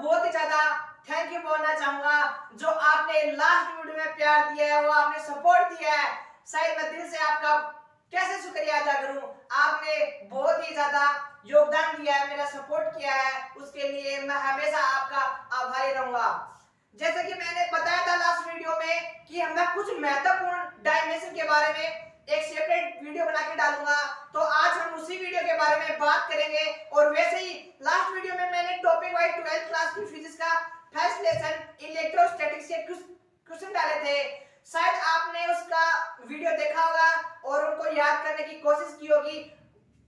बहुत ही ज्यादा thank you बोलना चाहूंगा। जो आपने लास्ट वीडियो में प्यार दिया है, वो आपने सपोर्ट दिया है, शायद मैं दिल से आपका कैसे शुक्रिया अदा करूं। आपने बहुत ही ज्यादा योगदान दिया है, मेरा सपोर्ट किया है, उसके लिए मैं हमेशा आपका आभारी रहूंगा। जैसे कि मैंने बताया था लास्ट वीडियो में कि मैं कुछ महत्वपूर्ण डायमेंशन के बारे में एक सेपरेट वीडियो बना के डालूंगा, तो आज हम उसी वीडियो के बारे में बात करेंगे। और वैसे ही लास्ट वीडियो में मैंने टॉपिक वाइज 12th क्लास की फिजिक्स का फर्स्ट लेसन इलेक्ट्रोस्टैटिक्स के क्वेश्चन डाले थे। शायद आपने उसका वीडियो देखा होगा और उनको याद करने की कोशिश की होगी।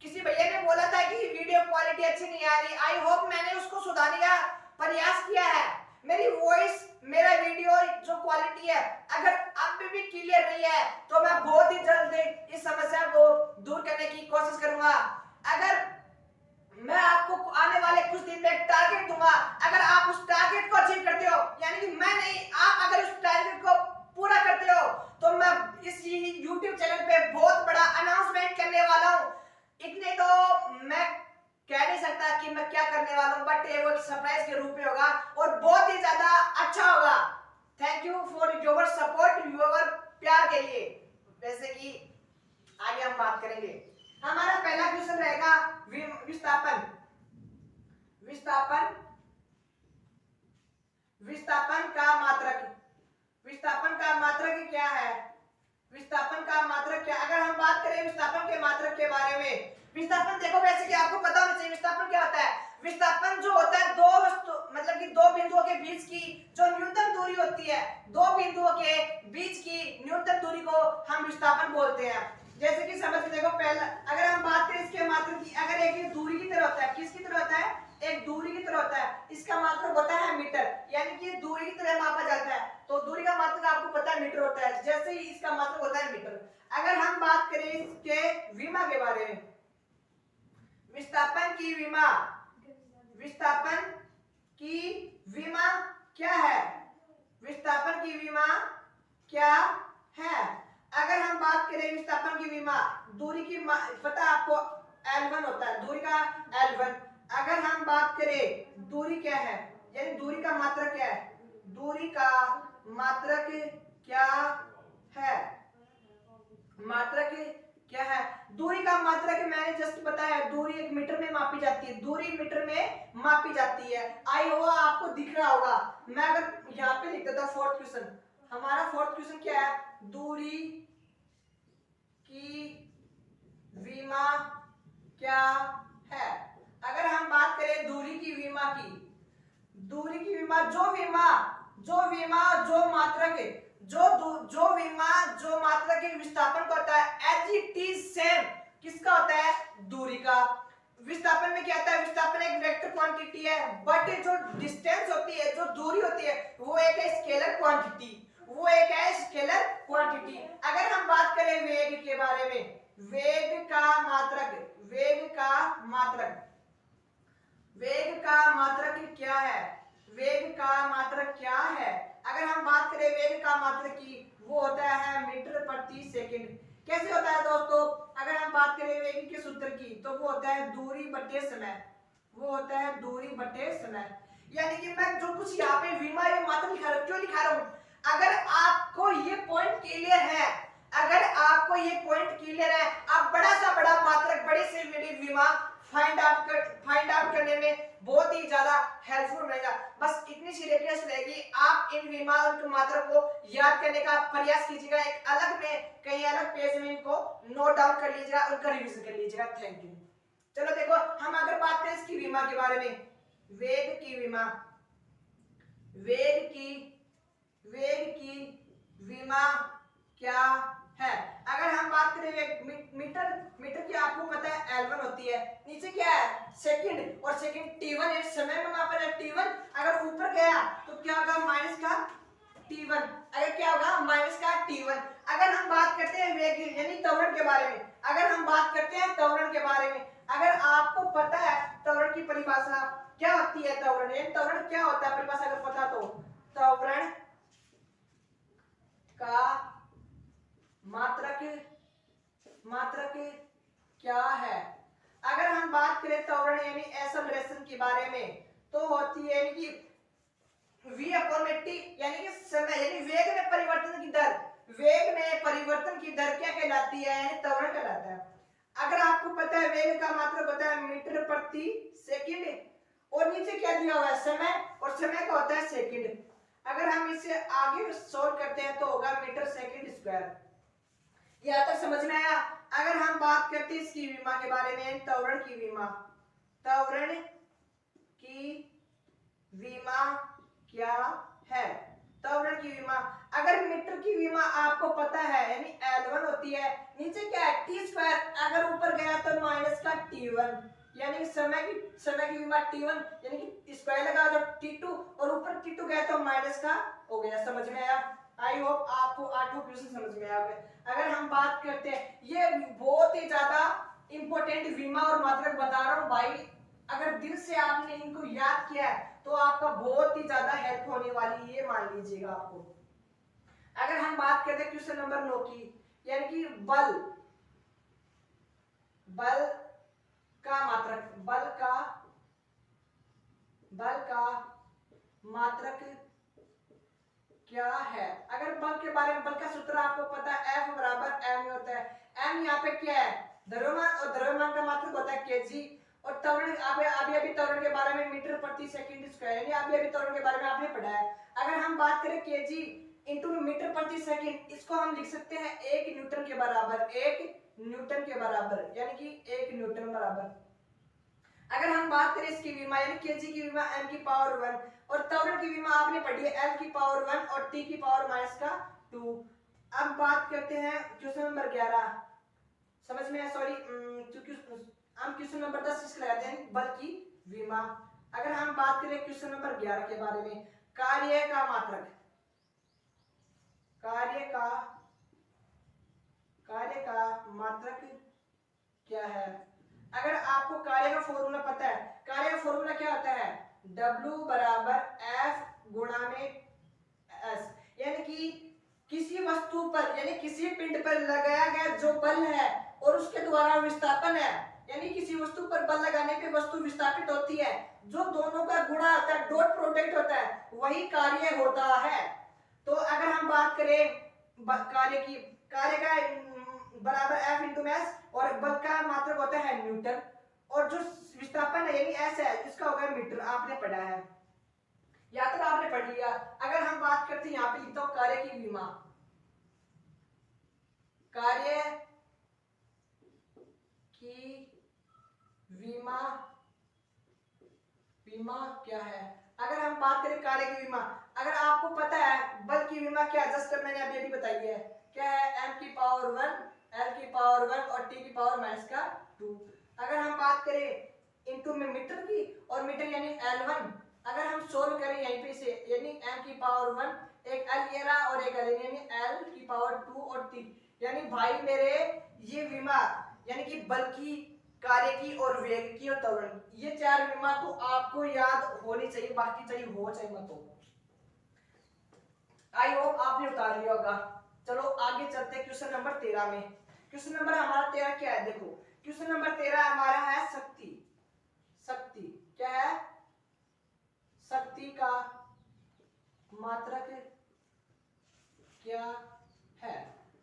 किसी भैया ने बोला था कि वीडियो क्वालिटी अच्छी नहीं आ रही। आई होप मैंने उसको सुधारने का प्रयास किया है। मेरी वॉइस, मेरा वीडियो जो क्वालिटी है, अगर अब भी क्लियर नहीं है तो मैं बहुत ही जल्द इस समस्या को दूर करने की कोशिश करूंगा। अगर मैं आपको आने वाले कुछ दिन में एक टारगेट दूंगा, अगर आप उस टारगेट को अचीव करते हो, यानी कि मैं नहीं, आप अगर उस टारगेट को पूरा करते हो, तो मैं इस YouTube चैनल पे बहुत बड़ा अनाउंसमेंट करने वाला हूं। इतने तो मैं कह नहीं सकता कि मैं क्या करने वाला हूं, बट वो एक सरप्राइज के रूप में होगा और बहुत ही ज्यादा अच्छा होगा। Thank you for your support, your प्यार के लिए। जैसे कि आगे हम बात करेंगे, हमारा पहला क्वेश्चन रहेगा विस्थापन। विस्थापन विस्थापन का मात्रक। विस्थापन का मात्रक क्या है? विस्थापन का मात्रक क्या? अगर हम बात करें विस्थापन के मात्रक के बारे में, विस्थापन देखो, वैसे कि आपको पता होना चाहिए विस्थापन क्या होता है। विस्थापन जो होता है दो वस्तु, मतलब कि दो बिंदुओं के बीच की जो न्यूनतम दूरी होती है, दो बिंदुओं के बीच की न्यूनतम दूरी को हम विस्थापन बोलते हैं। जैसे कि समझ के देखो, पहला अगर हम बात करें इसके मात्रक की, अगर एक दूरी की तरह होता है, किसकी तरह होता है? एक दूरी की तरह होता है, इसका मात्रक होता है मीटर, यानी कि दूरी की तरह मापा जाता है, तो दूरी का मात्रक आपको पता है मीटर होता है, जैसे ही इसका मात्रक होता है मीटर। अगर हम बात करें इसके विमा के बारे में, विस्थापन की विमा, विस्थापन की विमा क्या है? विस्थापन की विमा क्या है? अगर हम बात करें विस्थापन की विमा, दूरी की पता आपको L1 होता है, दूरी का L1। अगर हम बात करें दूरी क्या है, यानी दूरी का मात्रक क्या है? दूरी का मात्रक क्या है? मात्रक क्या है? दूरी का मात्रक मैंने जस्ट बताया, दूरी एक मीटर में मापी जाती है, दूरी मीटर में मापी जाती है। आई होगा आपको दिख रहा होगा। मैं अगर यहाँ पे लिख देता फोर्थ क्वेश्चन, हमारा फोर्थ क्वेश्चन क्या है? दूरी की विमा क्या है? अगर हम बात करें दूरी की विमा की, दूरी की विमा, जो मात्रक जो मात्रक विस्थापन का होता है, एज इट इज सेम किसका होता है? दूरी का। विस्थापन में क्या होता है? विस्थापन एक वेक्टर क्वांटिटी है, बट जो डिस्टेंस होती है, जो दूरी होती है, वो एक है स्केलर क्वांटिटी, वो एक है स्केलर क्वांटिटी। अगर हम बात करें वेग के बारे में, वेग का मात्रक, वेग का मात्रक, वेग का मात्रक क्या है? वेग का मात्रक क्या है? अगर हम बात करें वेग का मात्रक की, वो होता है मीटर प्रति सेकंड। कैसे होता है दोस्तों? अगर हम बात करें वेग के सूत्र की, तो वो होता है दूरी बटे समय, वो होता है दूरी बटे समय। यानी कि मैं जो कुछ यहाँ पे विमा या मात्रक लिखा रहा हूँ, क्यों लिखा रहा हूँ? अगर आपको ये पॉइंट क्लियर है, अगर आपको ये पॉइंट क्लियर है, आप बड़ा सा बड़ा मात्रक, बड़ी से बड़ी विमा फाइंड आउट करने में बहुत ही ज्यादा हेल्पफुल रहेगा। बस इतनी सी रिक्वेस्ट रहेगी, आप इन विमा और मात्रक को याद करने का प्रयास कीजिएगा। एक अलग में, कहीं अलग पेज में इनको नोट डाउन कर लीजिएगा, उनका रिवीजन कर लीजिएगा। Thank you. चलो देखो, हम अगर बात करें इसकी विमा के बारे में, वेग की विमा, वेग की विमा क्या है? अगर हम बात करें मीटर की, आपको पता है L1 होती है, नीचे क्या है? सेकंड, और सेकंड T1 है, समय में मापा जाए T1। अगर ऊपर गया तो क्या होगा? माइनस का T1। अगर क्या होगा? माइनस का T1। अगर हम बात करते हैं वेग यानी त्वरण के बारे में, अगर हम बात करते हैं त्वरण के बारे में, अगर आपको पता है त्वरण की परिभाषा क्या होती है, त्वरण क्या होता है परिभाषा अगर पता तो, त्वरण का मात्रक क्या है? अगर हम बात करें त्वरण यानी एक्सेलरेशन के बारे में, तो होती है कि v अपॉन में t, यानी कि समय यानी वेग में परिवर्तन की दर, वेग में परिवर्तन की दर क्या कहलाती है, यानी त्वरण कहलाता है। अगर आपको पता है वेग का मात्रक होता है मीटर प्रति सेकंड और नीचे क्या दिया हुआ है समय, और समय का होता है सेकंड। अगर हम इसे आगे सोल्व करते हैं तो होगा मीटर सेकंड स्क्वायर। यहां तक समझ में आया। अगर हम बात करते हैं इसकी विमा के बारे में, त्वरण की विमा, त्वरण की विमा क्या है, त्वरण की विमा। अगर मीटर की विमा आपको पता है यानी L1 होती है, नीचे क्या है t स्क्वायर, अगर ऊपर गया तो माइनस का t1, यानी समय की विमा t1 यानी कि स्क्वायर लगा जब t2 और ऊपर t2 गया तो माइनस का हो गया। समझ में आया? आई होप आपको 8वां क्वेश्चन समझ में आ गया। अगर हम बात करते हैं, ये बहुत ही ज्यादा इंपॉर्टेंट विमा और मात्रक बता रहा हूं भाई, अगर दिल से आपने इनको याद किया है तो आपका बहुत ही ज्यादा हेल्प होने वाली, ये मान लीजिएगा आपको। अगर हम बात करते हैं क्वेश्चन नंबर 9 की, यानी कि बल का मात्रक, बल का मात्रक क्या है। अगर बल के बारे में, बल का सूत्र आपको पता है F बराबर m होता है। m यहाँ पे क्या है, द्रव्यमान, और द्रव्यमान का मात्रक होता है kg, और त्वरण अभी त्वरण के बारे में मीटर प्रति सेकंड स्क्वायर, यानी अभी त्वरण के बारे में आपने पढ़ा है। अगर हम बात करें kg इंटू मीटर प्रति सेकंड, इसको हम लिख सकते हैं 1 न्यूटन के बराबर, 1 न्यूटन के बराबर, यानी कि 1 न्यूटन बराबर। अगर हम बात करें इसकी विमा यानी kg की विमा m की पावर 1, और त्वरण की विमा आपने पढ़ी है l की पावर 1 और t की पावर माइनस का 2। अब बात करते हैं क्वेश्चन नंबर 11, समझ में है? सॉरी, हम क्वेश्चन नंबर 10 इसको लगाते हैं बल की विमा। अगर हम बात करें क्वेश्चन नंबर 11 के बारे में, कार्य का मात्रक, कार्य का मात्रक क्या है। अगर आपको कार्य का फॉर्मूला पता है, कार्य का फॉर्मूला क्या होता है, W बराबर F गुणा में S, यानी कि किसी वस्तु पर यानी किसी पिंड पर लगाया गया जो बल है और उसके द्वारा विस्थापन है, यानी किसी वस्तु पर बल लगाने पे वस्तु विस्थापित होती है, जो दोनों का गुणा होता है, डॉट प्रोडक्ट होता है, वही कार्य होता है। तो अगर हम बात करें कार्य की, कार्य का बराबर F इंटू एस, और बल का मात्रक होता है न्यूटन, और जो विस्थापन है यानी S है इसका होगा मीटर, आपने पढ़ा है, या तो आपने पढ़ लिया। अगर हम बात करते हैं, यहाँ पे लिखता हूं कार्य की विमा, कार्य की विमा क्या है। अगर हम बात करें कार्य की विमा, अगर आपको पता है बल की विमा क्या, जस्ट मैंने अभी बताई है, क्या है m की पावर 1, l की पावर 1 और t की पावर माइनस का 2। अगर हम बात करें इनटू में मीटर की, और मीटर यानी L1, अगर हम सोल्व करें यहीं पे से, यानी m की पावर 1, एक l ये रहा और एक l, यानी l की पावर 2 और t, यानी भाई मेरे ये विमा यानी कि बल की, कार्य की और वेग की और त्वरण, ये 4 विमा तो आपको याद होनी चाहिए, बाकी चाहिए हो चाहे मत हो। आई होप आपने उतार लिया होगा। चलो आगे चलते हैं क्वेश्चन नंबर 13 में। क्वेश्चन नंबर हमारा 13 क्या है, देखो क्वेश्चन नंबर 13 हमारा है शक्ति। क्या है, शक्ति का मात्रक क्या है।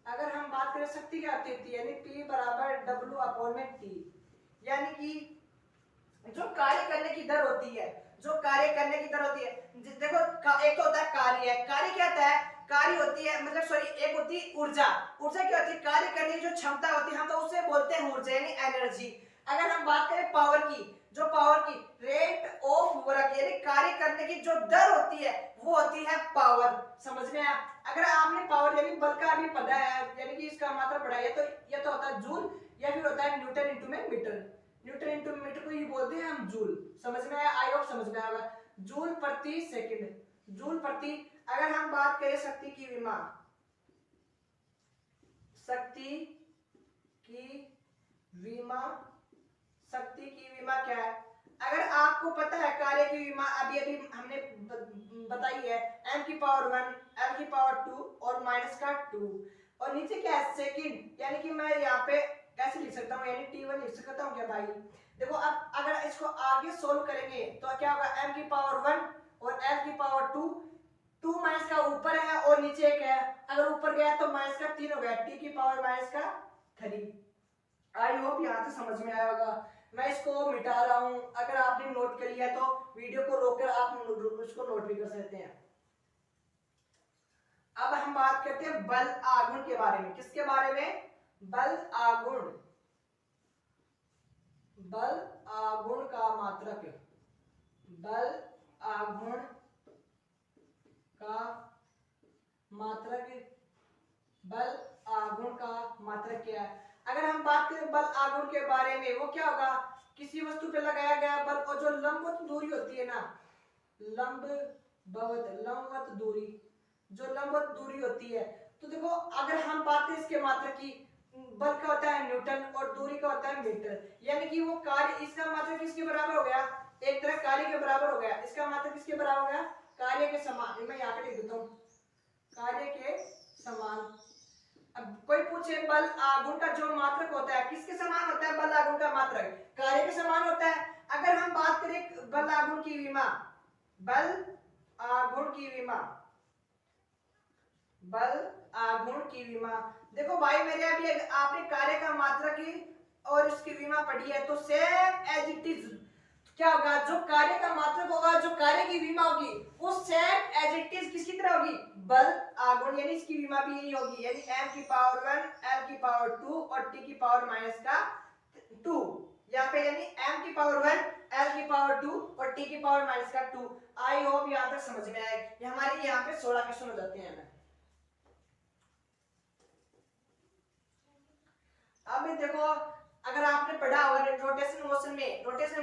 अगर हम बात करें शक्ति क्या होती है, यानी P बराबर W अपॉन में T, यानी कि जो कार्य करने की दर होती है, देखो एक तो होता है कार्य क्या होता है, कार्य होती है मतलब सॉरी एक होती है ऊर्जा क्या होती है, कार्य करने की जो क्षमता होती है हम तो उसे बोलते हैं ऊर्जा यानी एनर्जी। अगर हम बात करें पावर की, जो पावर की रेट ऑफ वर्क यानी कार्य करने की जो दर होती है वो होती है पावर। समझ में आया? अगर आपने पावर यानी बल का अभी पता है, यानी कि इसका मात्रा पढ़ा है, तो ये तो होता है जूल या फिर होता है न्यूटन इंटू में मीटर, न्यूटन इंटू मीटर को ही बोलते हैं हम जूल। समझ में आया? आई होप समझ में आया। जूल प्रति सेकंड, जूल प्रति। अगर हम बात करें शक्ति की विमा, शक्ति की विमा क्या है। अगर आपको पता है कार्य की विमा अभी हमने बताई है, m की पावर 1, l की पावर 2 और माइनस का 2, और नीचे क्या है सेकंड, यानी कि मैं यहाँ पे कैसे लिख सकता हूँ, यानी t1 लिख सकता हूँ क्या भाई। देखो अब अगर इसको आगे सोल्व करेंगे तो क्या होगा, m की पावर 1 और l की पावर 2, 2 माइनस का ऊपर है और नीचे एक है, अगर ऊपर गया तो माइनस का 3 हो गया, t की पावर माइनस का 3। आई होप यहाँ से समझ में आया होगा। मैं इसको मिटा रहा हूं, अगर आपने नोट कर लिया तो वीडियो को रोककर आप उसको नोट भी कर सकते हैं। अब हम बात करते हैं बल आघूर्ण के बारे में। किसके बारे में? बल आघूर्ण। बल आघूर्ण का मात्रक, बल आघूर्ण का मात्रक, बल आघूर्ण का मात्रक क्या है? अगर हम बात करें बल आघूर्ण के बारे में, वो क्या होगा? किसी वस्तु पे लगाया गया बल और जो लंबवत दूरी होती है ना, लंबवत दूरी, जो लंबवत दूरी होती है, तो देखो अगर हम बात करें इसके मात्रक की, बल का होता है न्यूटन और दूरी का होता है मीटर, यानी कि वो कार्य, इसका मात्रक किसके बराबर हो गया? एक तरह कार्य के बराबर हो गया। इसका मात्रक किसके बराबर हो गया? कार्य के समान। मैं यहाँ पे लिख देता हूँ, कार्य के समान। अब कोई पूछे बल आघूर्ण का जो मात्रक होता है किसके समान होता है? बल आघूर्ण का मात्रक कार्य के समान होता है। अगर हम बात करें बल आघूर्ण की विमा, बल आघूर्ण की विमा, बल आघूर्ण की विमा, देखो भाई मेरे अभी आपने कार्य का मात्रक और इसकी विमा पढ़ी है, तो सेम एज इट इज क्या होगा? जो कार्य का मात्रक होगा, जो कार्य की विमा होगी, वो सेम एज इट इज किसकी तरह होगी? बल आघूर्ण, यानी इसकी विमा भी यही होगी, यानी m की पावर 1, l की पावर 2 और t की पावर माइनस का 2। यहाँ पे यानी m की पावर 1, l की पावर 2 और t की पावर माइनस का 2। आई होप यहाँ तक समझ में आए। ये हमारे यहाँ पे 16 क्वेश्चन हो जाते हैं। अब देखो अगर आपने पढ़ा होगा रोटेशन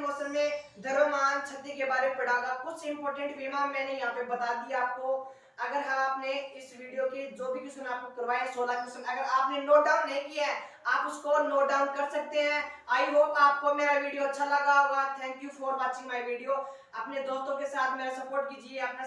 मोशन में द्रव्यमान छत्ती के बारे में पढ़ा होगा, कुछ इंपॉर्टेंट विमा मैंने यहाँ पे बता दिया आपको। अगर आपने इस वीडियो के जो भी क्वेश्चन आपको करवाए 16 क्वेश्चन, अगर आपने नोट डाउन नहीं किया है आप उसको नोट डाउन कर सकते हैं। आई होप आपको मेरा वीडियो अच्छा लगा होगा। Thank you for watching my video. अपने दोस्तों के साथ मेरा सपोर्ट कीजिए, अपना